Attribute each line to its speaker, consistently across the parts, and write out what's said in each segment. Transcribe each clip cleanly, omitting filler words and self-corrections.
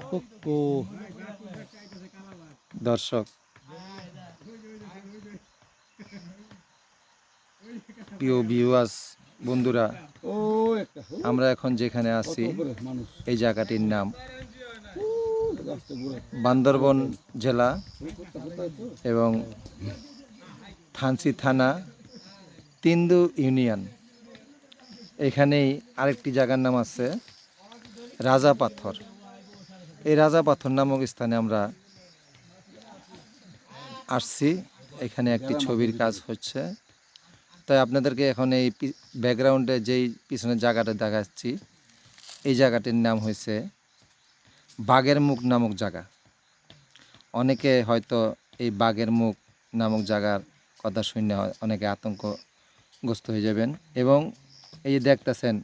Speaker 1: কুকু দর্শক প্রিয় ভিউয়ার্স বন্ধুরা, আমরা এখন যেখানে আছি এই জায়গাটির নাম বান্দরবন জেলা এবং থানচি থানা তিন্দু ইউনিয়ন। এখানেই আরেকটি জায়গার নাম আছে রাজা পাথর। এই রাজা পাথর নামক স্থানে আমরা আসছি। এখানে একটি ছবির কাজ হচ্ছে, তাই আপনাদেরকে এখন এই ব্যাকগ্রাউন্ডে যেই পিছনের জায়গাটা দেখাচ্ছি, এই জায়গাটির নাম হয়েছে বাঘের মুখ নামক জায়গা। অনেকে হয়তো এই বাঘের মুখ নামক জায়গার কথা শুনে অনেকে আতঙ্কগ্রস্ত হয়ে যাবেন। এবং এই যে দেখতেছেন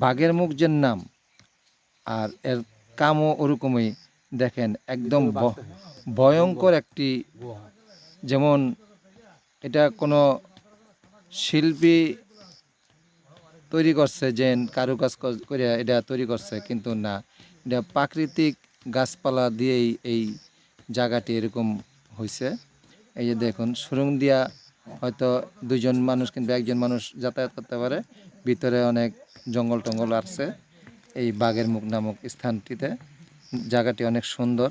Speaker 1: বাঘের মুখ যে নাম, আর এর কামও ওরকমই। দেখেন একদম ভয়ঙ্কর একটি, যেমন এটা কোনো শিল্পী তৈরি করছে, যে কারুকাজ করে এটা তৈরি করছে, কিন্তু না, এটা প্রাকৃতিক গাছপালা দিয়েই এই জায়গাটি এরকম হয়েছে। এই যে দেখুন, সুরঙ্গ দিয়া হয়তো দুজন মানুষ কিন্তু একজন মানুষ যাতায়াত করতে পারে। ভিতরে অনেক জঙ্গল টঙ্গল আছে এই বাঘের মুখ নামক স্থানটিতে। জায়গাটি অনেক সুন্দর।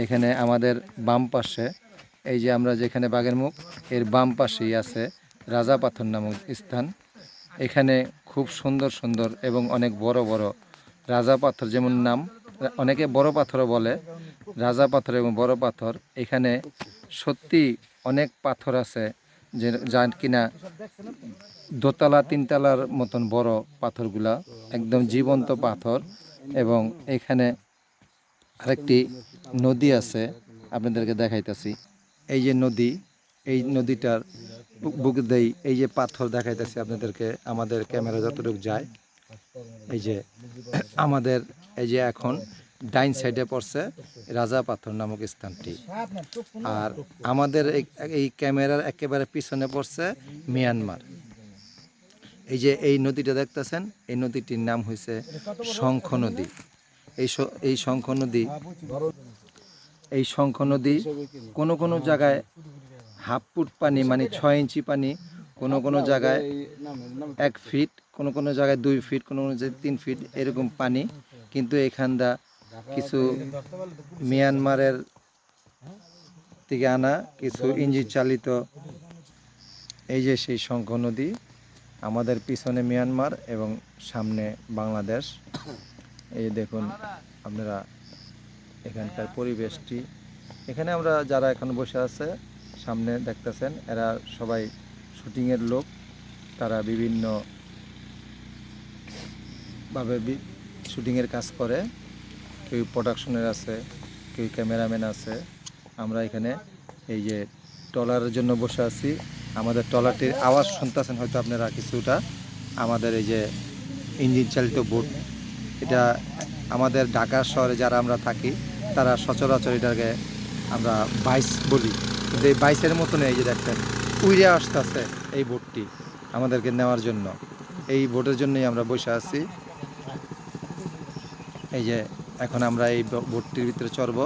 Speaker 1: এখানে আমাদের বাম পাশে, এই যে আমরা যেখানে বাঘের মুখ, এর বাম পাশেই আছে রাজা পাথর নামক স্থান। এখানে খুব সুন্দর সুন্দর এবং অনেক বড় বড় রাজা পাথর, যেমন নাম, অনেকে বড় পাথরও বলে, রাজা পাথর এবং বড় পাথর। এখানে সত্যি অনেক পাথর আছে, যে যা কিনা দোতলা তিনতলার মতন বড় পাথরগুলা, একদম জীবন্ত পাথর। এবং এখানে আরেকটি নদী আছে, আপনাদেরকে দেখাইতেছি। এই যে নদী, এই নদীটার বুক দেই এই যে পাথর দেখাইতেছি আপনাদেরকে, আমাদের ক্যামেরা যতটুকু যায়। এই যে আমাদের এই যে এখন ডাইন সাইডে পড়ছে রাজা পাথর নামক স্থানটি, আর আমাদের এই ক্যামেরার একেবারে পিছনে পড়ছে মিয়ানমার। এই যে এই নদীটা দেখতেছেন, এই নদীটির নাম হয়েছে শঙ্খ নদী। এই শঙ্খ নদী, এই শঙ্খ নদী কোনো কোনো জায়গায় হাফ ফুট পানি, মানে 6 ইঞ্চি পানি, কোনো কোনো জায়গায় 1 ফিট, কোনো কোনো জায়গায় 2 ফিট, কোনো কোনো জায়গায় 3 ফিট এরকম পানি। কিন্তু এখানটা কিছু মিয়ানমারের থেকে আনা কিছু ইঞ্জিন চালিত, এই যে সেই শঙ্খ নদী। আমাদের পিছনে মিয়ানমার এবং সামনে বাংলাদেশ। এই দেখুন আপনারা এখানকার পরিবেশটি। এখানে আমরা যারা এখন বসে আছে সামনে দেখতেছেন, এরা সবাই শুটিংয়ের লোক। তারা বিভিন্নভাবে শুটিংয়ের কাজ করে। কেউ প্রোডাকশনের আছে, কেউ ক্যামেরাম্যান আছে। আমরা এখানে এই যে ট্রলারের জন্য বসে আছি। আমাদের ট্রলারটির আওয়াজ শুনতেছেন হয়তো আপনারা কিছুটা। আমাদের এই যে ইঞ্জিন চালিত বোট, এটা আমাদের ঢাকা শহরে যারা আমরা থাকি তারা সচরাচর এটাকে আমরা বাইস বলি, কিন্তু এই বাইসের মতন এই যে দেখছেন উইরে আসতেছে এই বোটটি আমাদেরকে নেওয়ার জন্য। এই বোটের জন্যই আমরা বসে আছি। এই যে এখন আমরা এই বোটটির ভিতরে চড়বো।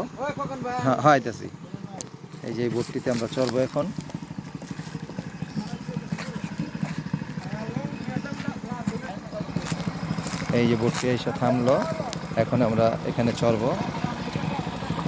Speaker 1: হ্যাঁ, আইতেছি। এই যে এই বোটটিতে আমরা চড়বো এখন। এই যে বোটটি এসে থামলো, এখন আমরা এখানে চড়বো।